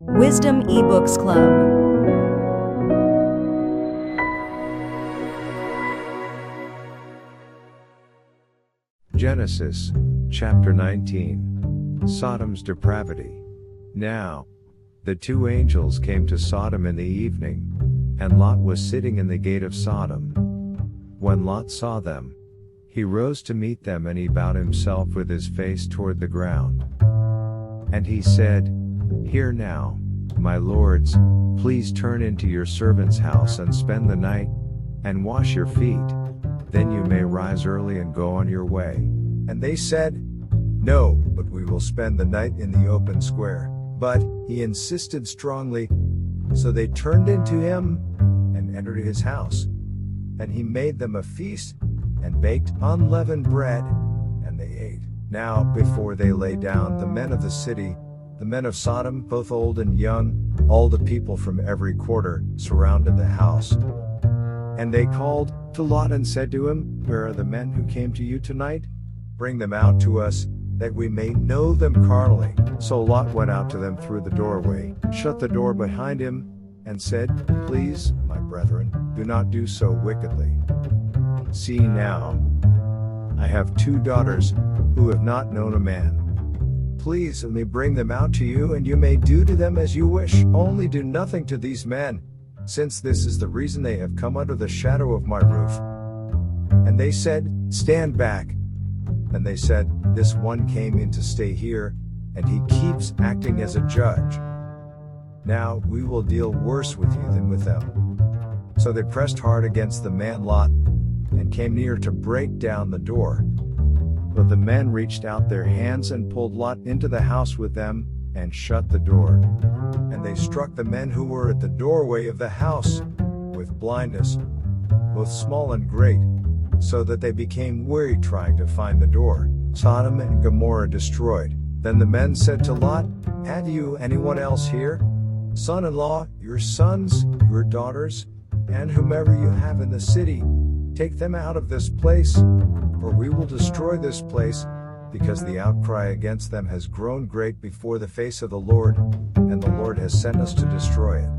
Wisdom eBooks Club. Genesis, chapter 19. Sodom's depravity. Now, the two angels came to Sodom in the evening, and Lot was sitting in the gate of Sodom. When Lot saw them, he rose to meet them, and he bowed himself with his face toward the ground. And he said, "Hear now, my lords, please turn into your servant's house and spend the night, and wash your feet. Then you may rise early and go on your way." And they said, "No, but we will spend the night in the open square." But he insisted strongly. So they turned into him and entered his house. And he made them a feast, and baked unleavened bread, and they ate. Now before they lay down, the men of the city, the men of Sodom, both old and young, all the people from every quarter, surrounded the house. And they called to Lot and said to him, "Where are the men who came to you tonight? Bring them out to us, that we may know them carnally." So Lot went out to them through the doorway, shut the door behind him, and said, "Please, my brethren, do not do so wickedly. See now, I have two daughters, who have not known a man. Please let me bring them out to you, and you may do to them as you wish. Only do nothing to these men, since this is the reason they have come under the shadow of my roof." And they said, "Stand back." And they said, "This one came in to stay here, and he keeps acting as a judge. Now we will deal worse with you than with them." So they pressed hard against the man Lot, and came near to break down the door. But the men reached out their hands and pulled Lot into the house with them, and shut the door. And they struck the men who were at the doorway of the house with blindness, both small and great, so that they became weary trying to find the door. Sodom and Gomorrah destroyed. Then the men said to Lot, "Have you anyone else here? Son-in-law, your sons, your daughters, and whomever you have in the city, take them out of this place, for we will destroy this place, because the outcry against them has grown great before the face of the Lord, and the Lord has sent us to destroy it."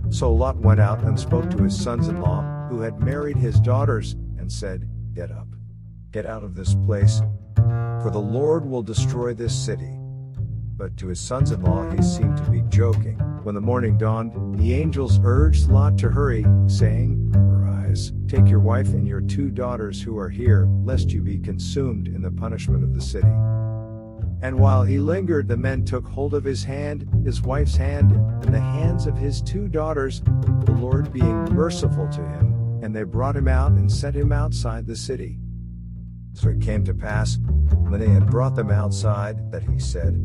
So Lot went out and spoke to his sons-in-law, who had married his daughters, and said, "Get up, get out of this place, for the Lord will destroy this city." But to his sons-in-law he seemed to be joking. When the morning dawned, the angels urged Lot to hurry, saying, "Arise, take your wife and your two daughters who are here, lest you be consumed in the punishment of the city." And while he lingered, the men took hold of his hand, his wife's hand, and the hands of his two daughters, the Lord being merciful to him, and they brought him out and set him outside the city. So it came to pass, when they had brought them outside, that he said,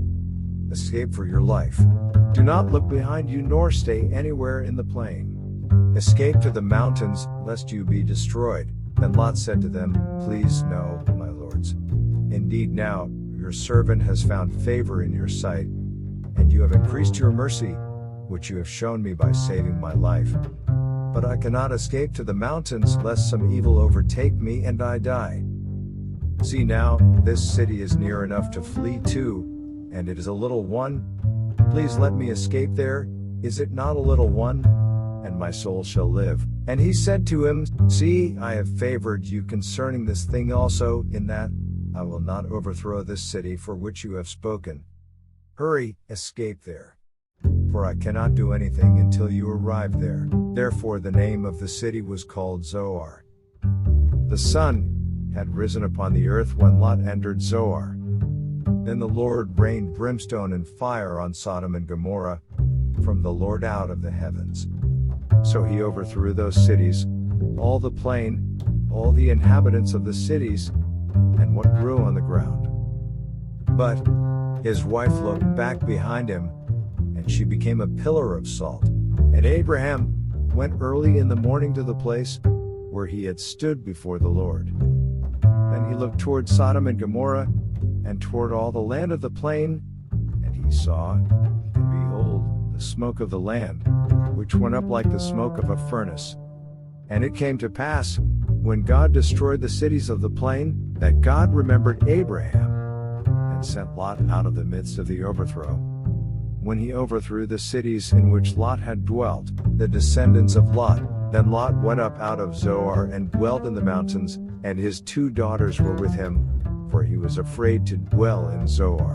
"Escape for your life. Do not look behind you nor stay anywhere in the plain. Escape to the mountains, lest you be destroyed." Then Lot said to them, "Please no, my lords. Indeed now, your servant has found favor in your sight, and you have increased your mercy, which you have shown me by saving my life. But I cannot escape to the mountains, lest some evil overtake me and I die. See now, this city is near enough to flee to, and it is a little one. Please let me escape there, is it not a little one? And my soul shall live." And he said to him, "See, I have favored you concerning this thing also, in that I will not overthrow this city for which you have spoken. Hurry, escape there. For I cannot do anything until you arrive there." Therefore the name of the city was called Zoar. The sun had risen upon the earth when Lot entered Zoar. Then the Lord rained brimstone and fire on Sodom and Gomorrah, from the Lord out of the heavens. So he overthrew those cities, all the plain, all the inhabitants of the cities, and what grew on the ground. But his wife looked back behind him, and she became a pillar of salt. And Abraham went early in the morning to the place where he had stood before the Lord. Then he looked toward Sodom and Gomorrah, and toward all the land of the plain, and he saw, and behold, the smoke of the land, which went up like the smoke of a furnace. And it came to pass, when God destroyed the cities of the plain, that God remembered Abraham, and sent Lot out of the midst of the overthrow. when he overthrew the cities in which Lot had dwelt, the descendants of Lot. Then Lot went up out of Zoar and dwelt in the mountains, and his 2 daughters were with him, for he was afraid to dwell in Zoar.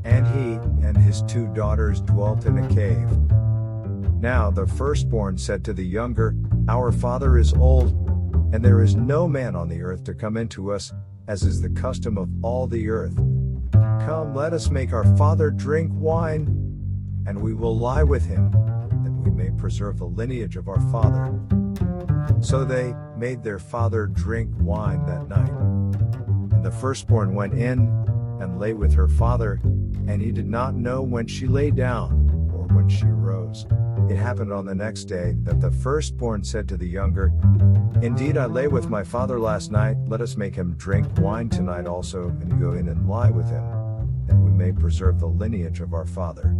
And he and his 2 daughters dwelt in a cave. Now the firstborn said to the younger, Our father is old, and there is no man on the earth to come into us, as is the custom of all the earth. Come, let us make our father drink wine, and we will lie with him, that we may preserve the lineage of our father. So they made their father drink wine that night. And the firstborn went in, and lay with her father, and he did not know when she lay down, or when she arose. It happened on the next day, that the firstborn said to the younger, Indeed I lay with my father last night, let us make him drink wine tonight also, and go in and lie with him, that we may preserve the lineage of our father.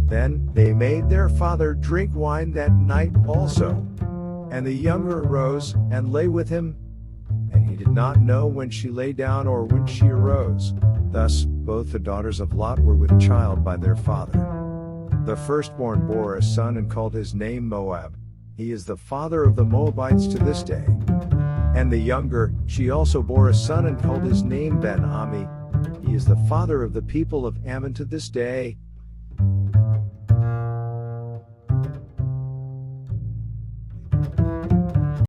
Then they made their father drink wine that night also. And the younger arose, and lay with him, and he did not know when she lay down or when she arose. Thus both the daughters of Lot were with child by their father. The firstborn bore a son and called his name Moab. He is the father of the Moabites to this day. And the younger, she also bore a son and called his name Ben-Ami. He is the father of the people of Ammon to this day.